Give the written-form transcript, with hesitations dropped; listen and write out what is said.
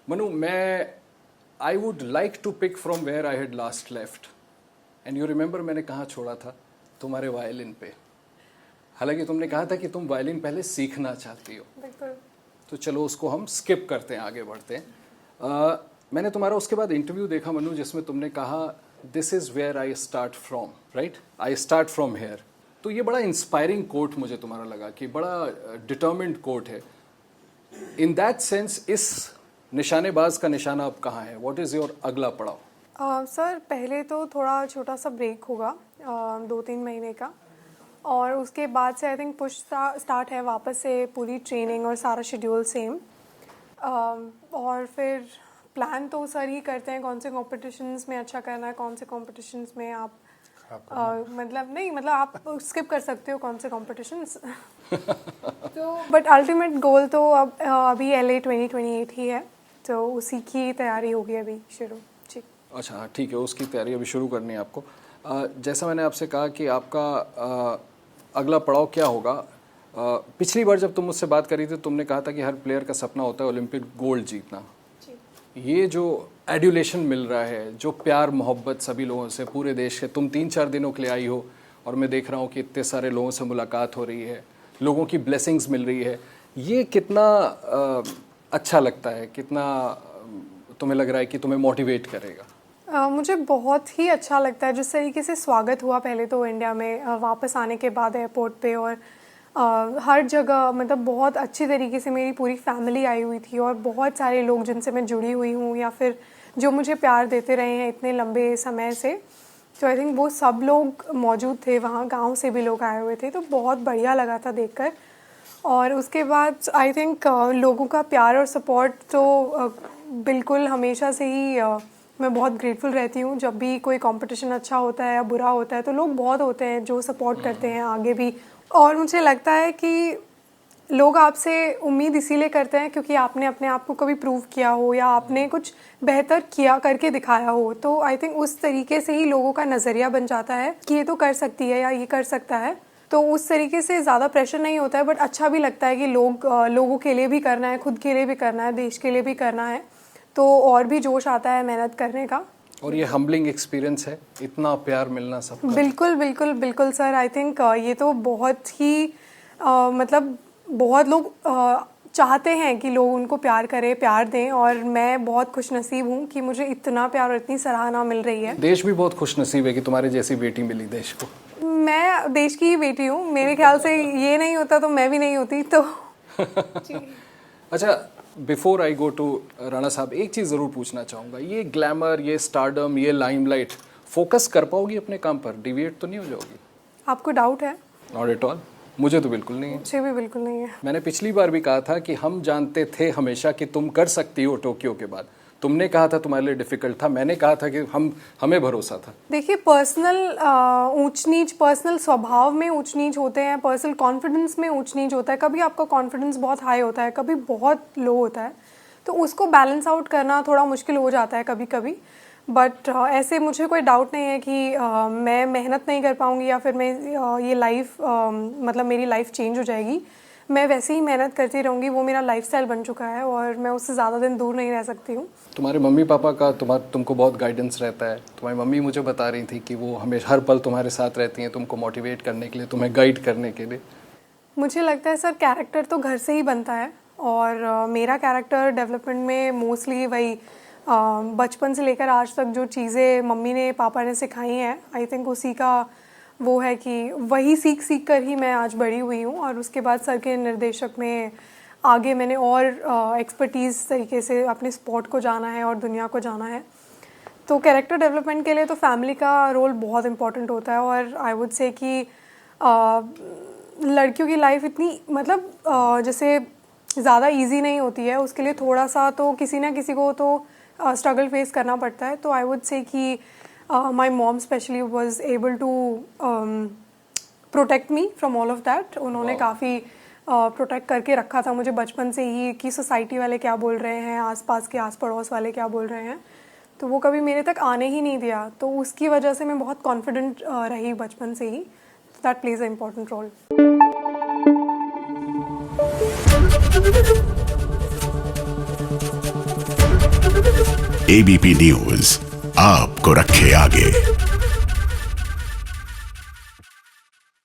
मनु, मैं I would like to pick from where I had last left and you remember मैंने कहाँ छोड़ा था? तुम्हारे वायलिन पे। हालांकि तुमने कहा था कि तुम वायलिन पहले सीखना चाहती हो। बिल्कुल। तो चलो उसको हम स्किप करते हैं, आगे बढ़ते हैं। मैंने तुम्हारा उसके बाद इंटरव्यू देखा मनु, जिसमें तुमने कहा this is where I start from, right? I start from here. तो ये बड़ा इंस्पायरिंग कोट मुझे तुम्हारा लगा कि बड़ा डिटर्मिन्ड कोट है। इन दैट सेंस इस निशानेबाज का निशाना अब कहाँ है? व्हाट इज़ योर अगला पड़ाव? सर पहले तो थोड़ा छोटा सा ब्रेक होगा 2-3 महीने का, और उसके बाद से आई थिंक पुश स्टार्ट है वापस से, पूरी ट्रेनिंग और सारा शेड्यूल सेम। और फिर प्लान तो सर ही करते हैं कौन से कॉम्पिटिशन्स में अच्छा करना है, कौन से कॉम्पिटिशन्स में आप मतलब आप स्किप कर सकते हो कौन से कॉम्पिटिशन्स। तो बट अल्टीमेट गोल तो अब अभी LA 2028 ही है, तो उसी की तैयारी होगी अभी शुरू। जी अच्छा, ठीक है, उसकी तैयारी अभी शुरू करनी है आपको। जैसा मैंने आपसे कहा कि आपका अगला पड़ाव क्या होगा, पिछली बार जब तुम मुझसे बात करी थी तुमने कहा था कि हर प्लेयर का सपना होता है ओलंपिक गोल्ड जीतना। ये जो एड्यूलेशन मिल रहा है, जो प्यार मोहब्बत सभी लोगों से पूरे देश के, तुम 3-4 दिनों के लिए आई हो और मैं देख रहा हूँ कि इतने सारे लोगों से मुलाकात हो रही है, लोगों की ब्लेसिंग्स मिल रही है, ये कितना अच्छा लगता है? कितना तुम्हें लग रहा है कि तुम्हें मोटिवेट करेगा? मुझे बहुत ही अच्छा लगता है जिस तरीके से स्वागत हुआ पहले तो इंडिया में वापस आने के बाद एयरपोर्ट पे, और हर जगह मतलब बहुत अच्छी तरीके से मेरी पूरी फैमिली आई हुई थी, और बहुत सारे लोग जिनसे मैं जुड़ी हुई हूँ या फिर जो मुझे प्यार देते रहे हैं इतने लंबे समय से, तो आई थिंक वो सब लोग मौजूद थे वहाँ, गांव से भी लोग आए हुए थे, तो बहुत बढ़िया लगा था देखकर। और उसके बाद आई थिंक लोगों का प्यार और सपोर्ट तो बिल्कुल हमेशा से ही मैं बहुत ग्रेटफुल रहती हूँ। जब भी कोई कंपटीशन अच्छा होता है या बुरा होता है तो लोग बहुत होते हैं जो सपोर्ट करते हैं आगे भी, और मुझे लगता है कि लोग आपसे उम्मीद इसीलिए करते हैं क्योंकि आपने अपने आप को कभी प्रूव किया हो या आपने कुछ बेहतर किया करके दिखाया हो। तो आई थिंक उस तरीके से ही लोगों का नज़रिया बन जाता है कि ये तो कर सकती है या ये कर सकता है, तो उस तरीके से ज़्यादा प्रेशर नहीं होता है, बट अच्छा भी लगता है कि लोगों के लिए भी करना है, खुद के लिए भी करना है, देश के लिए भी करना है, तो और भी जोश आता है मेहनत करने का। और ये हम्बलिंग एक्सपीरियंस है, इतना प्यार मिलना सबका। बिल्कुल बिल्कुल बिल्कुल सर, आई थिंक ये तो बहुत ही मतलब बहुत लोग चाहते हैं कि लोग उनको प्यार करें, प्यार दें, और मैं बहुत खुशनसीब हूँ कि मुझे इतना प्यार और इतनी सराहना मिल रही है। देश भी बहुत खुशनसीब है कि तुम्हारे जैसी बेटी मिली देश को। मैं देश की ही बेटी हूँ, मेरे ख्याल से ये नहीं होता तो मैं भी नहीं होती, तो अच्छा, before I go to Rana साहब, एक चीज़ ज़रूर पूछना चाहूँगा, ये ग्लैमर, ये स्टारडम, ये लाइमलाइट, फोकस कर पाओगी अपने काम पर? डिविएट तो नहीं हो जाओगी? आपको डाउट है? नॉट एट ऑल, मुझे तो बिल्कुल नहीं है। मुझे भी बिल्कुल नहीं है। मैंने पिछली बार भी कहा था कि हम जानते थे हमेशा कि तुम कर सकती हो टोक्यो के बाद। तुमने कहा था तुम्हारे लिए डिफिकल्ट था, मैंने कहा था कि हमें भरोसा था। देखिए, पर्सनल ऊंच नीच, पर्सनल स्वभाव में ऊंच नीच होते हैं, पर्सनल कॉन्फिडेंस में ऊंच नीच होता है। कभी आपका कॉन्फिडेंस बहुत हाई होता है, कभी बहुत लो होता है, तो उसको बैलेंस आउट करना थोड़ा मुश्किल हो जाता है कभी कभी। बट ऐसे मुझे कोई डाउट नहीं है कि मैं मेहनत नहीं कर पाऊँगी या फिर मैं ये लाइफ मतलब मेरी लाइफ चेंज हो जाएगी। मैं वैसे ही मेहनत करती रहूँगी, वो मेरा लाइफस्टाइल बन चुका है और मैं उससे ज़्यादा दिन दूर नहीं रह सकती हूँ। तुम्हारे मम्मी पापा का तुमको बहुत गाइडेंस रहता है। तुम्हारी मम्मी मुझे बता रही थी कि वो हमेशा हर पल तुम्हारे साथ रहती हैं, तुमको मोटिवेट करने के लिए, तुम्हें गाइड करने के लिए। मुझे लगता है सर, कैरेक्टर तो घर से ही बनता है, और मेरा कैरेक्टर डेवलपमेंट में मोस्टली वही बचपन से लेकर आज तक जो चीज़ें मम्मी ने पापा ने सिखाई हैं, आई थिंक उसी का वो है कि वही सीख कर ही मैं आज बड़ी हुई हूँ। और उसके बाद सर के निर्देशक में आगे मैंने और एक्सपर्टीज़ तरीके से अपने स्पोर्ट को जाना है और दुनिया को जाना है। तो कैरेक्टर डेवलपमेंट के लिए तो फैमिली का रोल बहुत इम्पोर्टेंट होता है। और आई वुड से कि लड़कियों की लाइफ इतनी मतलब जैसे ज़्यादा इजी नहीं होती है, उसके लिए थोड़ा सा तो किसी ना किसी को तो स्ट्रगल फेस करना पड़ता है। तो आई वुड से कि my mom specially was able to protect me from all of that. उन्होंने काफ़ी प्रोटेक्ट करके रखा था मुझे बचपन से ही कि सोसाइटी वाले क्या बोल रहे हैं, आसपास के आस पड़ोस वाले क्या बोल रहे हैं, तो वो कभी मेरे तक आने ही नहीं दिया। तो उसकी वजह से मैं बहुत कॉन्फिडेंट रही बचपन से ही। That plays a important role. ABP news आपको रखे आगे।